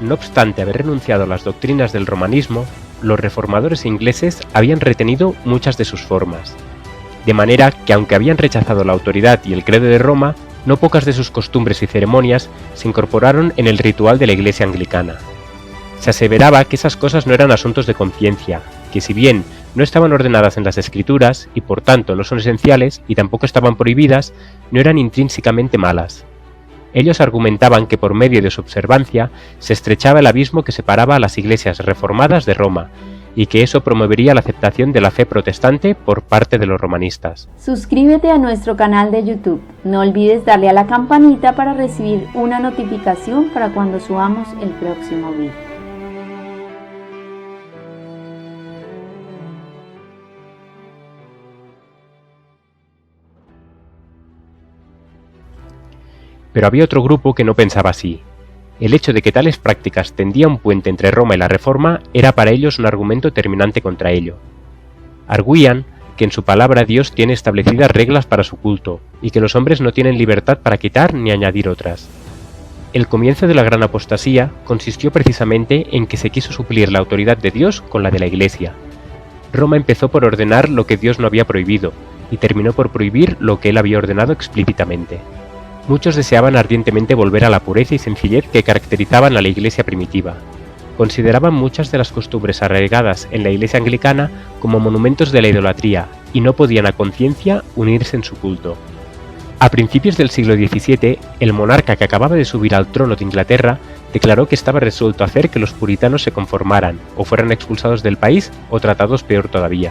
No obstante haber renunciado a las doctrinas del romanismo, los reformadores ingleses habían retenido muchas de sus formas. De manera que aunque habían rechazado la autoridad y el credo de Roma, no pocas de sus costumbres y ceremonias se incorporaron en el ritual de la Iglesia anglicana. Se aseveraba que esas cosas no eran asuntos de conciencia, que si bien no estaban ordenadas en las Escrituras y por tanto no son esenciales y tampoco estaban prohibidas, no eran intrínsecamente malas. Ellos argumentaban que por medio de su observancia se estrechaba el abismo que separaba a las iglesias reformadas de Roma, y que eso promovería la aceptación de la fe protestante por parte de los romanistas. Suscríbete a nuestro canal de YouTube. No olvides darle a la campanita para recibir una notificación para cuando subamos el próximo video. Pero había otro grupo que no pensaba así. El hecho de que tales prácticas tendían un puente entre Roma y la Reforma era para ellos un argumento terminante contra ello. Arguían que en su palabra Dios tiene establecidas reglas para su culto, y que los hombres no tienen libertad para quitar ni añadir otras. El comienzo de la gran apostasía consistió precisamente en que se quiso suplir la autoridad de Dios con la de la Iglesia. Roma empezó por ordenar lo que Dios no había prohibido, y terminó por prohibir lo que él había ordenado explícitamente. Muchos deseaban ardientemente volver a la pureza y sencillez que caracterizaban a la Iglesia primitiva. Consideraban muchas de las costumbres arraigadas en la Iglesia anglicana como monumentos de la idolatría y no podían a conciencia unirse en su culto. A principios del siglo XVII, el monarca que acababa de subir al trono de Inglaterra declaró que estaba resuelto a hacer que los puritanos se conformaran, o fueran expulsados del país o tratados peor todavía.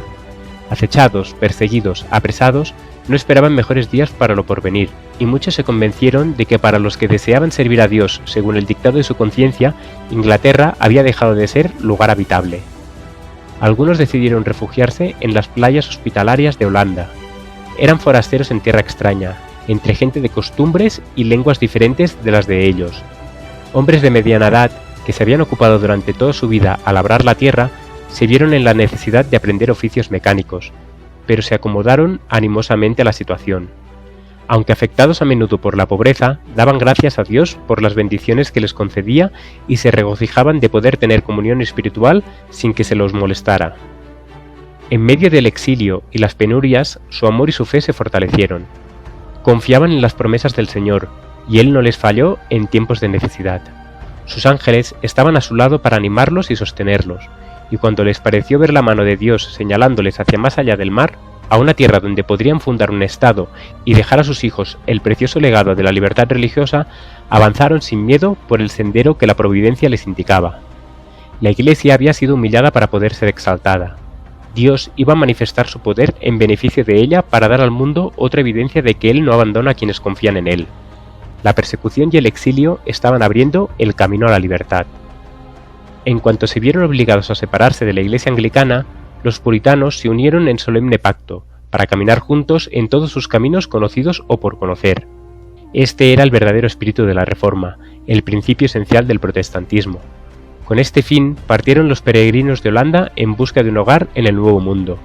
Acechados, perseguidos, apresados, no esperaban mejores días para lo porvenir, y muchos se convencieron de que para los que deseaban servir a Dios según el dictado de su conciencia, Inglaterra había dejado de ser lugar habitable. Algunos decidieron refugiarse en las playas hospitalarias de Holanda. Eran forasteros en tierra extraña, entre gente de costumbres y lenguas diferentes de las de ellos. Hombres de mediana edad, que se habían ocupado durante toda su vida a labrar la tierra, se vieron en la necesidad de aprender oficios mecánicos, pero se acomodaron animosamente a la situación. Aunque afectados a menudo por la pobreza, daban gracias a Dios por las bendiciones que les concedía y se regocijaban de poder tener comunión espiritual sin que se los molestara. En medio del exilio y las penurias, su amor y su fe se fortalecieron. Confiaban en las promesas del Señor, y Él no les falló en tiempos de necesidad. Sus ángeles estaban a su lado para animarlos y sostenerlos, y cuando les pareció ver la mano de Dios señalándoles hacia más allá del mar, a una tierra donde podrían fundar un estado y dejar a sus hijos el precioso legado de la libertad religiosa, avanzaron sin miedo por el sendero que la providencia les indicaba. La Iglesia había sido humillada para poder ser exaltada. Dios iba a manifestar su poder en beneficio de ella para dar al mundo otra evidencia de que Él no abandona a quienes confían en Él. La persecución y el exilio estaban abriendo el camino a la libertad. En cuanto se vieron obligados a separarse de la Iglesia anglicana, los puritanos se unieron en solemne pacto, para caminar juntos en todos sus caminos conocidos o por conocer. Este era el verdadero espíritu de la Reforma, el principio esencial del protestantismo. Con este fin partieron los peregrinos de Holanda en busca de un hogar en el Nuevo Mundo.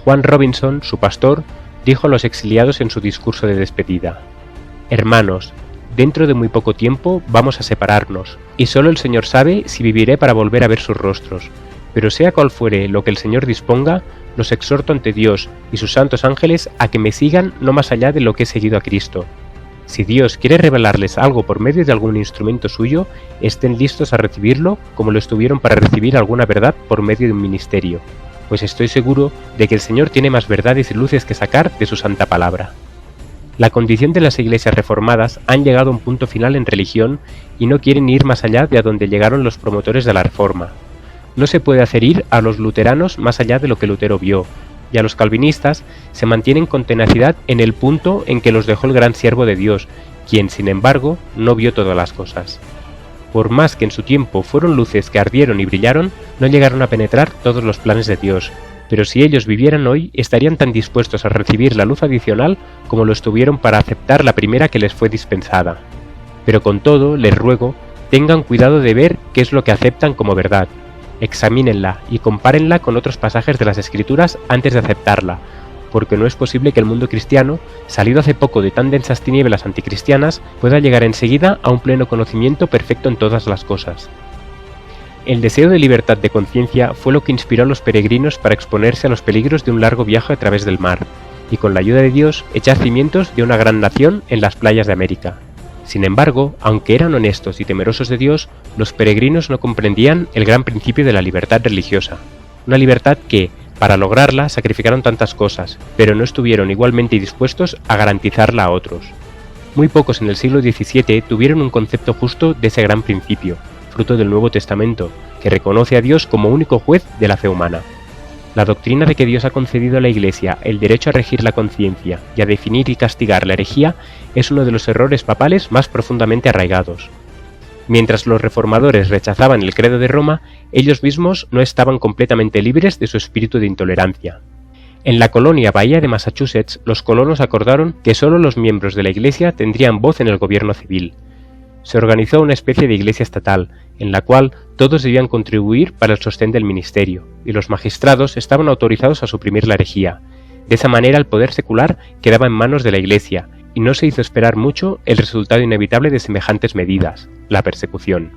Juan Robinson, su pastor, dijo a los exiliados en su discurso de despedida: «Hermanos, dentro de muy poco tiempo vamos a separarnos, y solo el Señor sabe si viviré para volver a ver sus rostros, pero sea cual fuere lo que el Señor disponga, los exhorto ante Dios y sus santos ángeles a que me sigan no más allá de lo que he seguido a Cristo. Si Dios quiere revelarles algo por medio de algún instrumento suyo, estén listos a recibirlo como lo estuvieron para recibir alguna verdad por medio de un ministerio, pues estoy seguro de que el Señor tiene más verdades y luces que sacar de su santa palabra». La condición de las iglesias reformadas han llegado a un punto final en religión y no quieren ir más allá de a donde llegaron los promotores de la Reforma. No se puede hacer ir a los luteranos más allá de lo que Lutero vio, y a los calvinistas se mantienen con tenacidad en el punto en que los dejó el gran siervo de Dios, quien, sin embargo, no vio todas las cosas. Por más que en su tiempo fueron luces que ardieron y brillaron, no llegaron a penetrar todos los planes de Dios, pero si ellos vivieran hoy, estarían tan dispuestos a recibir la luz adicional como lo estuvieron para aceptar la primera que les fue dispensada. Pero con todo, les ruego, tengan cuidado de ver qué es lo que aceptan como verdad. Examínenla y compárenla con otros pasajes de las Escrituras antes de aceptarla, porque no es posible que el mundo cristiano, salido hace poco de tan densas tinieblas anticristianas, pueda llegar enseguida a un pleno conocimiento perfecto en todas las cosas. El deseo de libertad de conciencia fue lo que inspiró a los peregrinos para exponerse a los peligros de un largo viaje a través del mar, y con la ayuda de Dios echar cimientos de una gran nación en las playas de América. Sin embargo, aunque eran honestos y temerosos de Dios, los peregrinos no comprendían el gran principio de la libertad religiosa, una libertad que, para lograrla, sacrificaron tantas cosas, pero no estuvieron igualmente dispuestos a garantizarla a otros. Muy pocos en el siglo XVII tuvieron un concepto justo de ese gran principio, fruto del Nuevo Testamento, que reconoce a Dios como único juez de la fe humana. La doctrina de que Dios ha concedido a la Iglesia el derecho a regir la conciencia y a definir y castigar la herejía es uno de los errores papales más profundamente arraigados. Mientras los reformadores rechazaban el credo de Roma, ellos mismos no estaban completamente libres de su espíritu de intolerancia. En la colonia Bahía de Massachusetts, los colonos acordaron que solo los miembros de la Iglesia tendrían voz en el gobierno civil. Se organizó una especie de iglesia estatal, en la cual todos debían contribuir para el sostén del ministerio, y los magistrados estaban autorizados a suprimir la herejía. De esa manera el poder secular quedaba en manos de la Iglesia, y no se hizo esperar mucho el resultado inevitable de semejantes medidas, la persecución.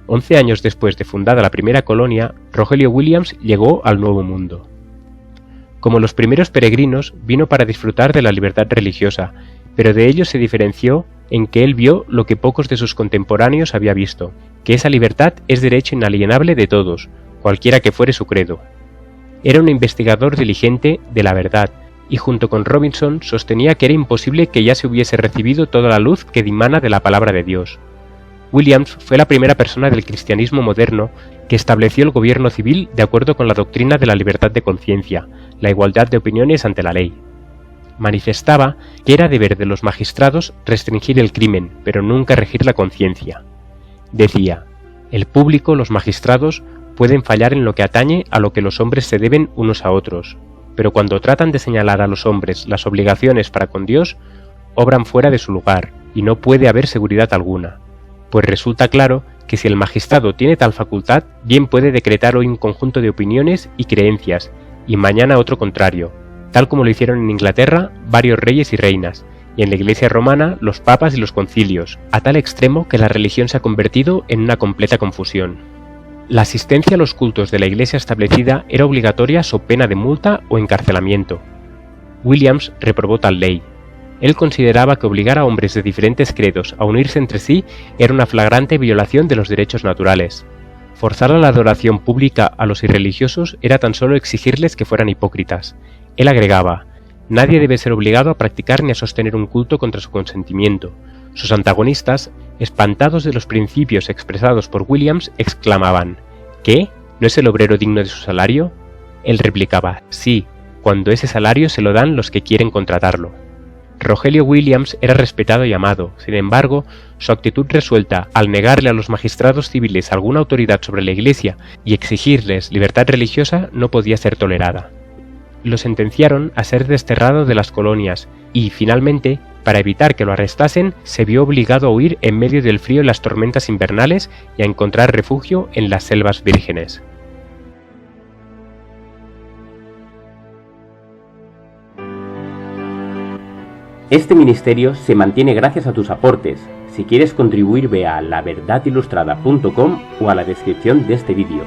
11 años después de fundada la primera colonia, Rogelio Williams llegó al Nuevo Mundo. Como los primeros peregrinos, vino para disfrutar de la libertad religiosa, pero de ello se diferenció en que él vio lo que pocos de sus contemporáneos había visto, que esa libertad es derecho inalienable de todos, cualquiera que fuere su credo. Era un investigador diligente de la verdad, y junto con Robinson sostenía que era imposible que ya se hubiese recibido toda la luz que dimana de la palabra de Dios. Williams fue la primera persona del cristianismo moderno que estableció el gobierno civil de acuerdo con la doctrina de la libertad de conciencia, la igualdad de opiniones ante la ley. Manifestaba que era deber de los magistrados restringir el crimen, pero nunca regir la conciencia. Decía: el público, los magistrados, pueden fallar en lo que atañe a lo que los hombres se deben unos a otros, pero cuando tratan de señalar a los hombres las obligaciones para con Dios, obran fuera de su lugar, y no puede haber seguridad alguna, pues resulta claro que si el magistrado tiene tal facultad, bien puede decretar hoy un conjunto de opiniones y creencias, y mañana otro contrario, tal como lo hicieron en Inglaterra varios reyes y reinas, y en la Iglesia romana los papas y los concilios, a tal extremo que la religión se ha convertido en una completa confusión. La asistencia a los cultos de la Iglesia establecida era obligatoria so pena de multa o encarcelamiento. Williams reprobó tal ley. Él consideraba que obligar a hombres de diferentes credos a unirse entre sí era una flagrante violación de los derechos naturales. Forzar a la adoración pública a los irreligiosos era tan solo exigirles que fueran hipócritas. Él agregaba: nadie debe ser obligado a practicar ni a sostener un culto contra su consentimiento. Sus antagonistas, espantados de los principios expresados por Williams, exclamaban: ¿qué? ¿No es el obrero digno de su salario? Él replicaba: sí, cuando ese salario se lo dan los que quieren contratarlo. Rogelio Williams era respetado y amado, sin embargo, su actitud resuelta al negarle a los magistrados civiles alguna autoridad sobre la Iglesia y exigirles libertad religiosa no podía ser tolerada. Lo sentenciaron a ser desterrado de las colonias y, finalmente, para evitar que lo arrestasen, se vio obligado a huir en medio del frío y las tormentas invernales y a encontrar refugio en las selvas vírgenes. Este ministerio se mantiene gracias a tus aportes. Si quieres contribuir, ve a laverdadilustrada.com o a la descripción de este vídeo.